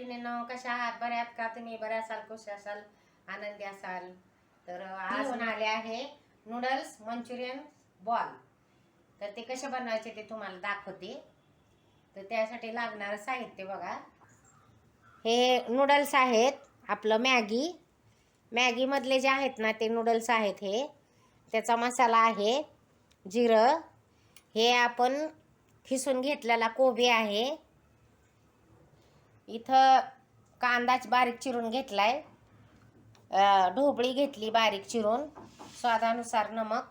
मैत्रिणींनो, कशा आहात? बऱ्या आहात का तुम्ही? बऱ्या असाल, खुश असाल, आनंदी असाल. तर आज आले आहे नूडल्स मंचुरियन बॉल. तर ते कसे बनवायचे ते तुम्हाला दाखवते. तर त्यासाठी लागणारं साहित्य बघा. हे नूडल्स आहेत, आपलं मॅगी मधले जे आहेत ना ते नूडल्स आहेत. हे त्याचा मसाला आहे, जिरं, हे आपण खिसून घेतलेला कोबी आहे, इथं कांदाच बारीक चिरून घेतलाय, ढोबळी घेतली बारीक चिरून, स्वादानुसार नमक,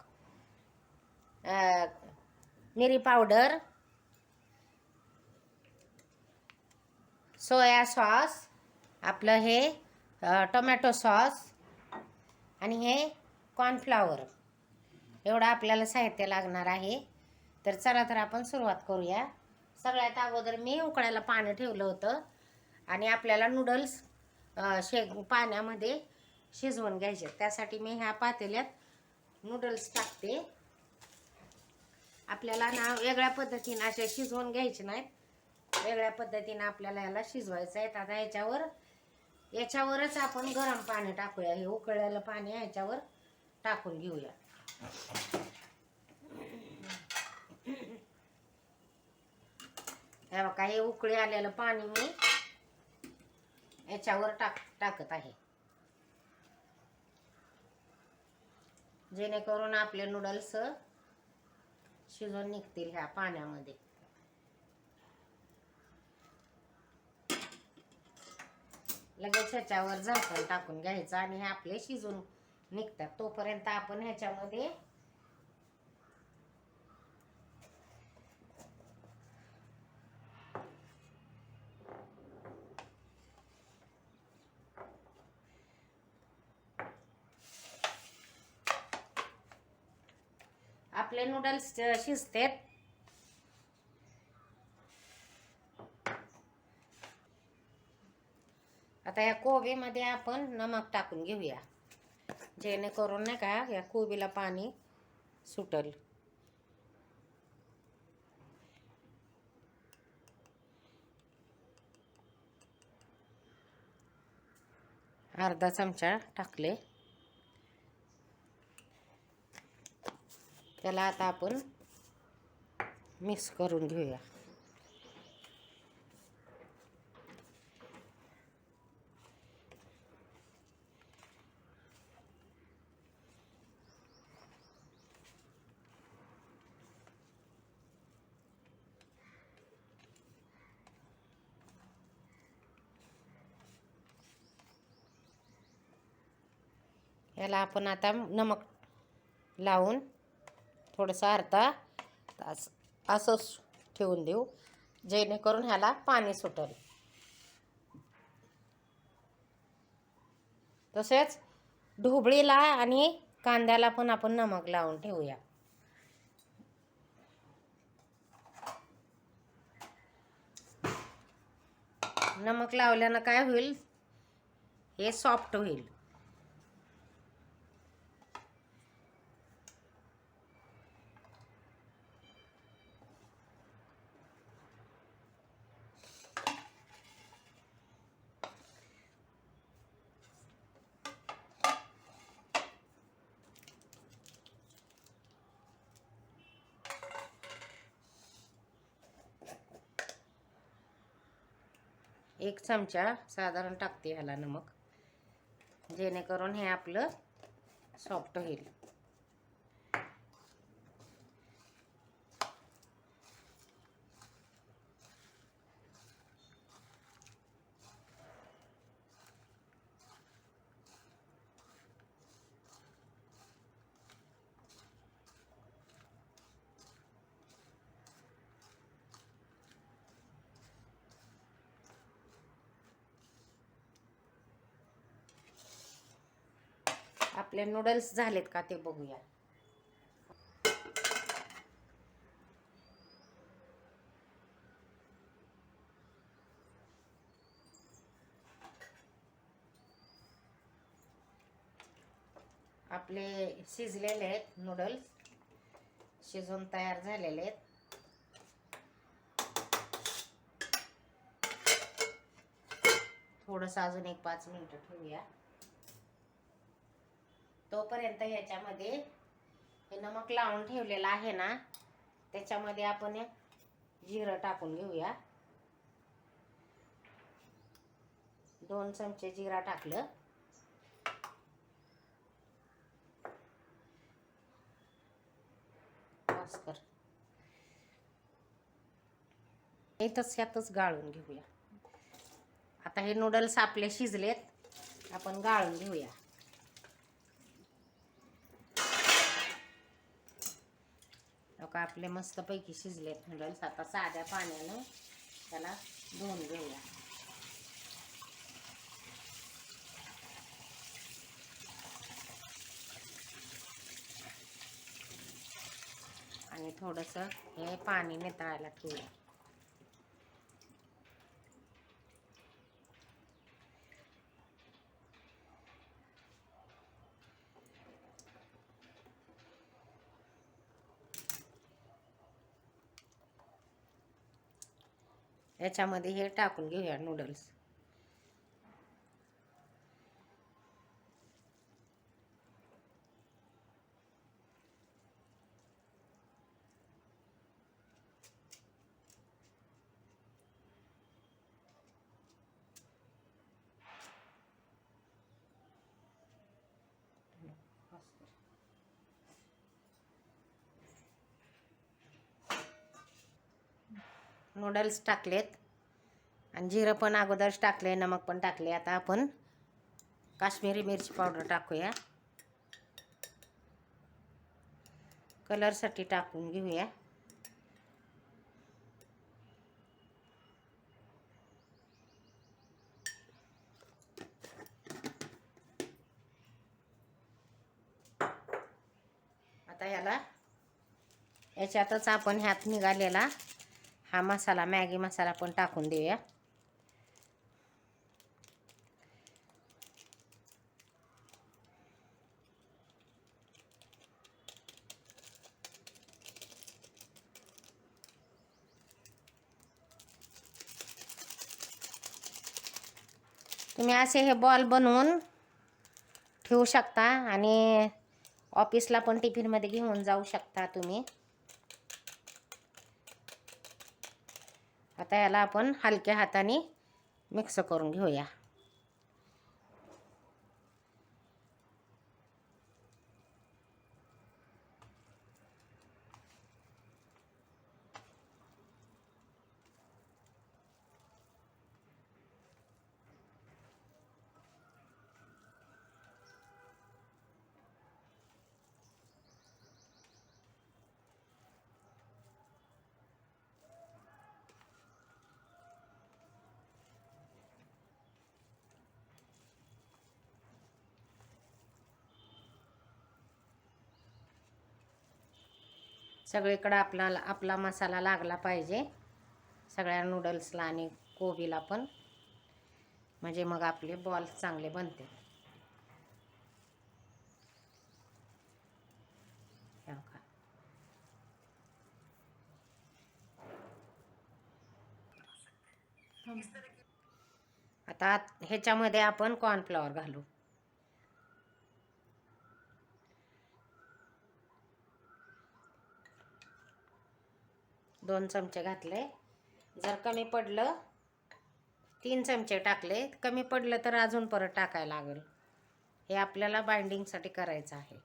मिरी पावडर, सोया सॉस, आपलं हे टोमॅटो सॉस आणि हे कॉर्नफ्लॉवर. एवढं आपल्याला साहित्य लागणार आहे. तर चला तर आपण सुरुवात करूया. सगळ्यात अगोदर मी उकळायला पाणी ठेवलं होतं आणि आपल्याला नूडल्स पाण्यामध्ये शिजवून घ्यायचे. त्यासाठी मी ह्या पातेल्यात नूडल्स टाकते. आपल्याला ना वेगळ्या पद्धतीने असे शिजवून घ्यायचे नाहीत, वेगळ्या पद्धतीने आपल्याला याला शिजवायचं आहे. आता याच्यावरच आपण गरम पाणी टाकूया. हे उकळलेलं पाणी याच्यावर टाकून घेऊया. हे बघा, हे उकळी आलेलं पाणी मी याच्यावर टाकत आहे, जेणेकरून आपले नूडल्स शिजून निघतील ह्या पाण्यामध्ये. लगेच ह्याच्यावर झाकण टाकून घ्यायचं आणि हे आपले शिजून निघतात. तोपर्यंत आपण ह्याच्यामध्ये आपले नूडल्स शिजतात. आता या कोबीमध्ये आपण नमक टाकून घेऊया, जेणेकरून नाही का या कोबीला पाणी सुटल. अर्धा चमचा टाकले. त्याला आता आपण मिक्स करून घेऊया. याला आपण आता नमक लावून थोडंसं अर्धा तास असंच ठेवून देऊ, जेणेकरून ह्याला पाणी सुटेल. तसेच ढोबळीला आणि कांद्याला पण आपण नमक लावून ठेवूया. नमक लावल्यानं काय होईल, हे सॉफ्ट होईल. एक चमचा साधारण टाकते ह्याला नमक, जेणेकरून हे आपलं सॉफ्ट होईल. आपले नूडल्स झालेत का ते बघूया. आपले शिजलेले आहेत नूडल्स, शिजून तयार झालेले आहेत. थोडंसं अजून एक 5 मिनिटं ठेवूया. तोपर्यंत ह्याच्यामध्ये हे नमक लावून ठेवलेलं आहे ना, त्याच्यामध्ये आपण जिरं टाकून घेऊया. 2 चमचे जिरा टाकलं. कर यातच गाळून घेऊया. आता हे नूडल्स आपले शिजलेत, आपण गाळून घेऊया. बघा आपले मस्तपैकी शिजलेत नूडल्स. आता साध्या पाण्यानं त्याला धुवून घेऊया. आणि थोडंसं हे पाणी नितळायला ठेवूया. याच्यामध्ये हे टाकून घेऊया नूडल्स. नूडल्स टाकलेत आणि जिरं पण अगोदरच टाकले, नमक पण टाकले. आता आपण काश्मीरी मिरची पावडर टाकूया. कलरसाठी टाकून घेऊया. आता याच्यातच आपण ह्यात निघालेला हा मसाला, मॅगी मसाला पण टाकून देऊया. तुम्ही असे हे बॉल बनवून ठेवू शकता आणि ऑफिसला पण टिफिनमध्ये घेऊन जाऊ शकता तुम्ही. आता याला आपण हलक्या हाताने मिक्स करून घेऊया. सगळीकडे आपला मसाला लागला पाहिजे, सगळ्या नूडल्सला आणि कोबीला पण, म्हणजे मग आपले बॉल चांगले बनते. आता ह्याच्यामध्ये आपण कॉर्नफ्लॉवर घालू. दोन चमचे घातले. जर कमी पडलं 3 चमचे टाकले. कमी पडलं तर अजून परत टाकायला लागेल. हे आपल्याला बाइंडिंगसाठी करायचं आहे.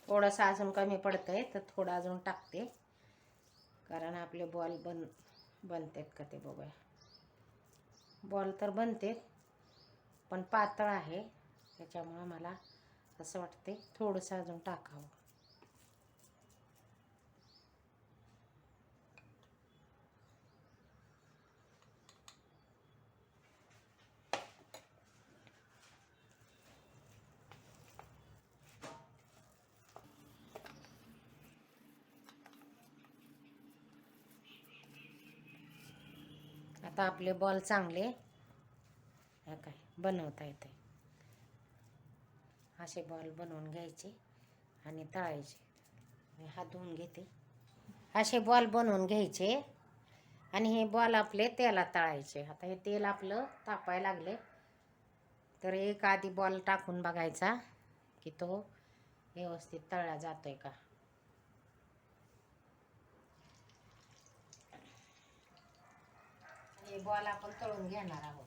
थोडंसं अजून कमी पडतंय तर थोडं अजून टाकते, कारण आपले बॉल बनतात का ते बघूया. बॉल तर बनते पण पातळ आहे, त्याच्यामुळे मला असं वाटते थोडंसं अजून टाकावं. आता आपले बॉल चांगले बनवता येते. असे बॉल बनवून घ्यायचे आणि तळायचे. मी हात धुवून घेते. असे बॉल बनवून घ्यायचे आणि हे बॉल आपले तेलात तळायचे. आता हे तेल आपलं तापायला लागले तर एक आधी बॉल टाकून बघायचा की तो व्यवस्थित तळला जातोय का. हे बॉल आपण तळून घेणार आहोत.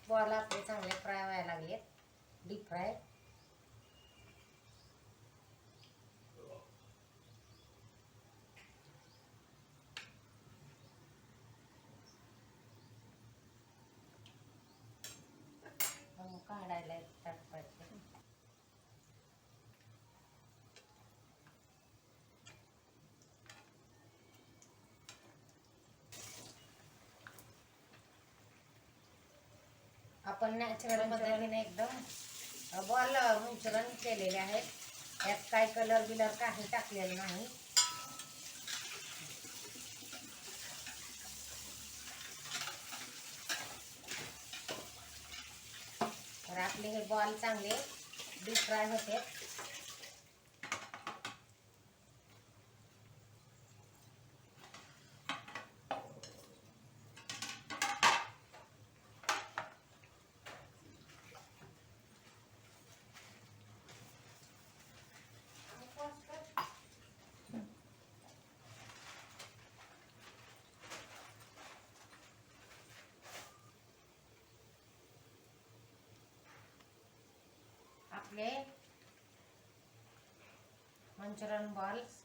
बॉल आपले चांगले फ्राय व्हायला लागलेत, डीप फ्राय. काढायला टाकायचे. आपण नॅचरल पद्धतीने एकदम बॉल मिश्रण केलेले आहेत. यात काय कलर बिलर काही टाकलेलं नाही. तर आपले हे बॉल चांगले डीप फ्राय होते. आपले मंचुरियन बॉल्स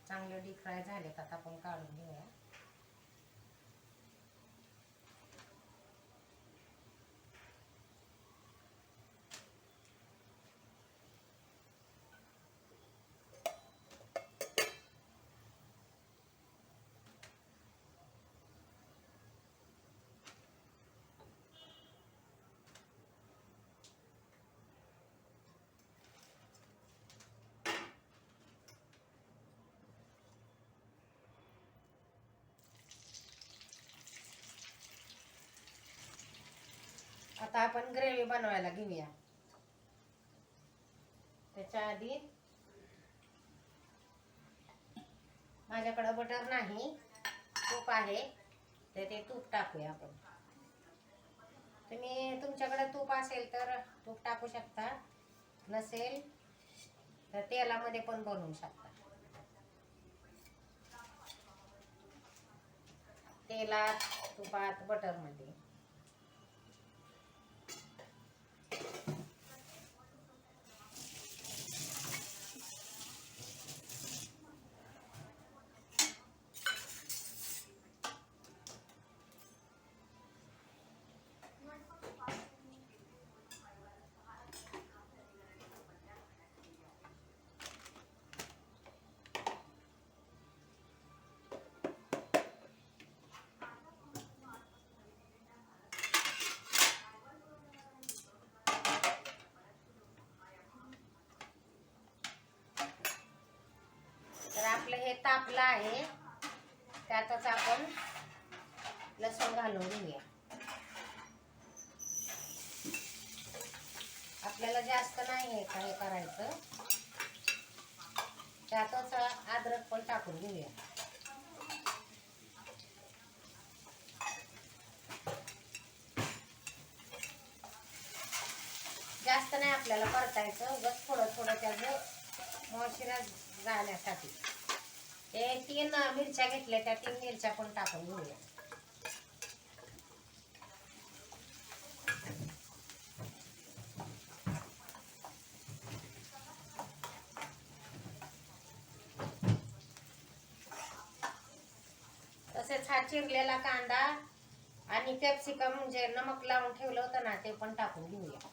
चांगले डीप फ्राय झालेत. आता आपण काढून घेऊया. आता आपण ग्रेव्ही बनवायला घेऊया. त्याच्या आधी माझ्याकडे बटर नाही, तूप आहे, तर ते तूप टाकूया आपण. तुमच्याकडे तूप असेल तर तूप टाकू शकता, नसेल तर तेलामध्ये पण बनवू शकता. तेलात, तुपात, बटरमध्ये. तर आपलं हे तापलं आहे, त्यातच आपण लसूण घालून घेऊया. आपल्याला जास्त नाही हे काय करायचं, त्यातच अद्रक पण टाकून घेऊया. जास्त नाही आपल्याला परतायचं, बस थोडं थोडं त्याचं मॉइश्चर जाण्यासाठी हे 3 मिरच्या घेतल्या, त्या 3 मिरच्या पण टाकून घेऊया. तसेच हा चिरलेला कांदा आणि कॅप्सिकम म्हणजे नमक लावून ठेवलं होतं ना, ते पण टाकून घेऊया.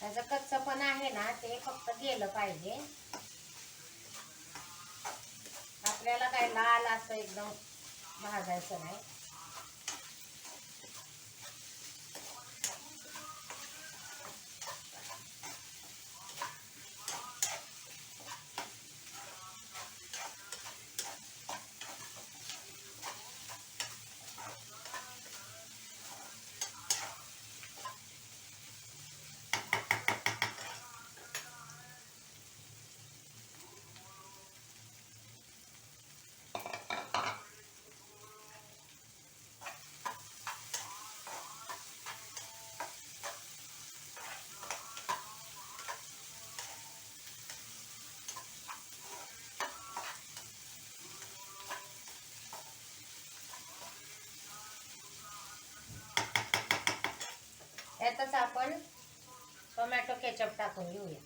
त्याचं कच्चं पण आहे ना, ते फक्त गेलं पाहिजे. आपल्याला काय लाल असं एकदम भाजायचं नाही. यातच आपण टोमॅटो केचप टाकून घेऊया.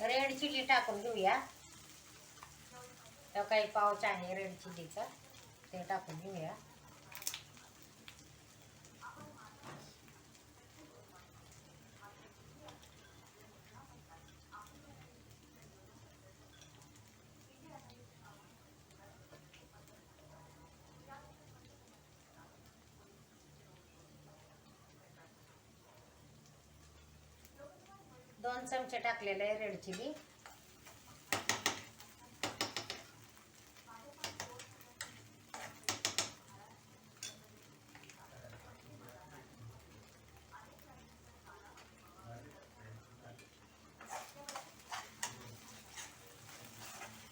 रेड चिली टाकून घेऊया. तर काही पाऊच आहे रेड चिलीचा, ते टाकून घेऊया. दोन चमचे टाकलेले आहे रेड चिली.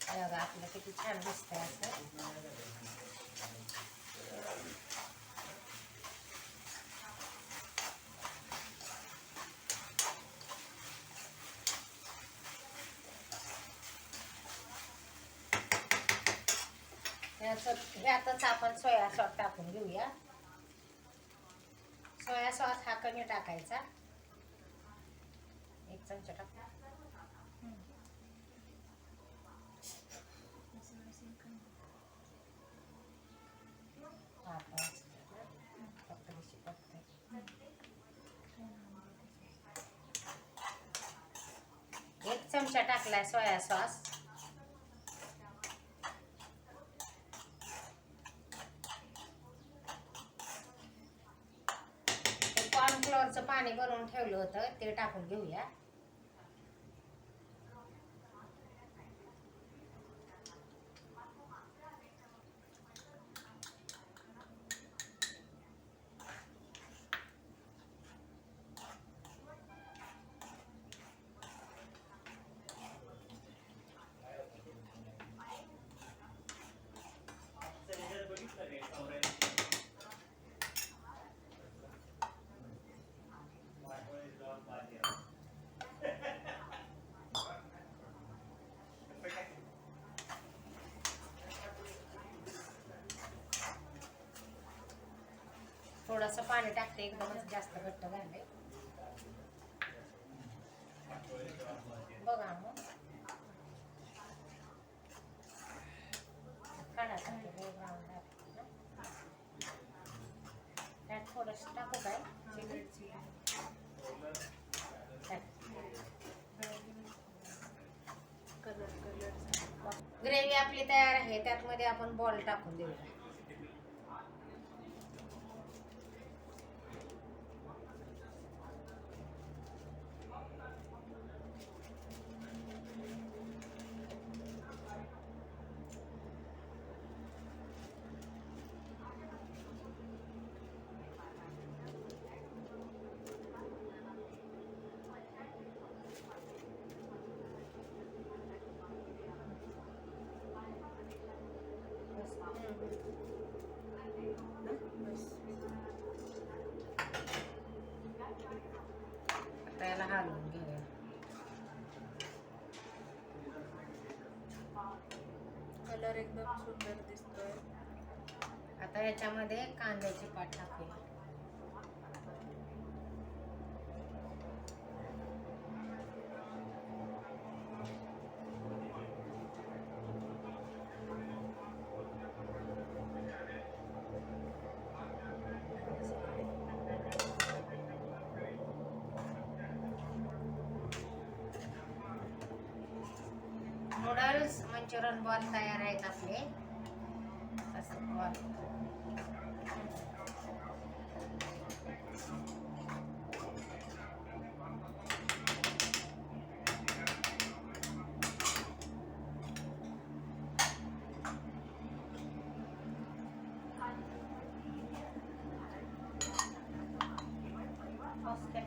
बघा आपलं किती छान दिसतंय असं. ह्यातच आपण सोया सॉस टाकून घेऊया. सोया सॉस हा कमी टाकायचा, 1 चमचा टाका. एक चमचा टाकलाय सोया सॉस. कॉर्नफ्लोअरचं पाणी बनवून ठेवलं होतं, ते टाकून घेऊया. थोडंसं पाणी टाकते, एकदमच जास्त घट्ट झालंय. बघा मग काढा टाकते त्यात थोडंसं टाकू काय. ग्रेव्ही आपली तयार आहे, त्यातमध्ये आपण बॉल टाकून देऊया. आता याला हलवून घेऊया. कलर एकदम सुंदर दिसतोय. आता याच्यामध्ये कांद्याची पात टाकूया. नूडल्स मंचुरियन बॉल तयार आहेत आपले. असं बॉल ओके.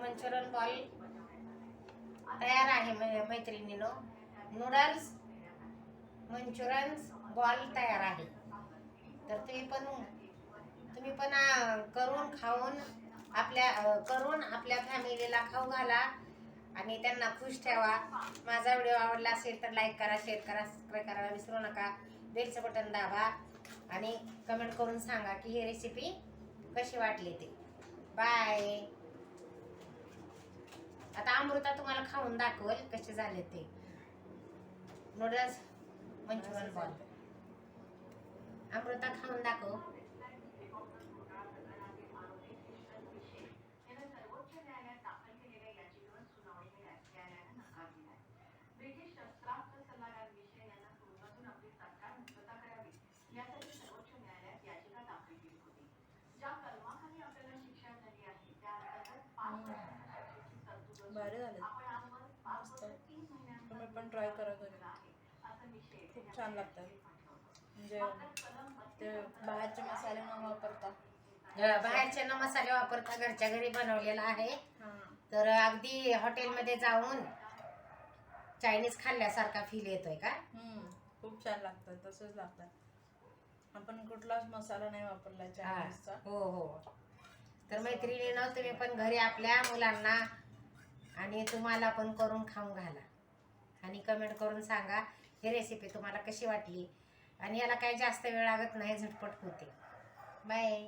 मंचुरियन बॉल तयार आहे मैत्रिणीनो. नूडल्स मंचुरियन बॉल तयार आहे. तर तुम्ही पण करून खाऊन करून आपल्या फॅमिलीला खाऊ घाला आणि त्यांना खुश ठेवा. माझा व्हिडिओ आवडला असेल तर लाईक करा, शेअर करा, सबस्क्राईब करायला विसरू नका. बेलचं बटन दाबा आणि कमेंट करून सांगा की ही रेसिपी कशी वाटली ते. बाय. आता अमृता तुम्हाला खाऊन दाखवल कसे झाले ते नूडल्स मंचुरियन बॉल. अमृता खाऊन दाखव. भारी झाले. मस्त. तुम्ही पण ट्राय करा घरी. खूप छान लागतात. म्हणजे ते बाहेरचे मसाले न वापरता बाहेरचे न मसाले वापरता घरच्या घरी बनवलेला आहे. तर अगदी हॉटेलमध्ये जाऊन चायनीज खाल्ल्यासारखा फील येतोय का? खूप छान लागतात. तसंच लागतात. आपण कुठलाच मसाला नाही वापरला चायनीजचा. हो हो. तर मैत्रिणीनं तुम्ही पण घरी आपल्या मुलांना आणि तुम्हाला पण करून खाऊन घाला आणि कमेंट करून सांगा ही रेसिपी तुम्हाला कशी वाटली. आणि याला काही जास्त वेळ लागत नाही, झटपट होते. बाय.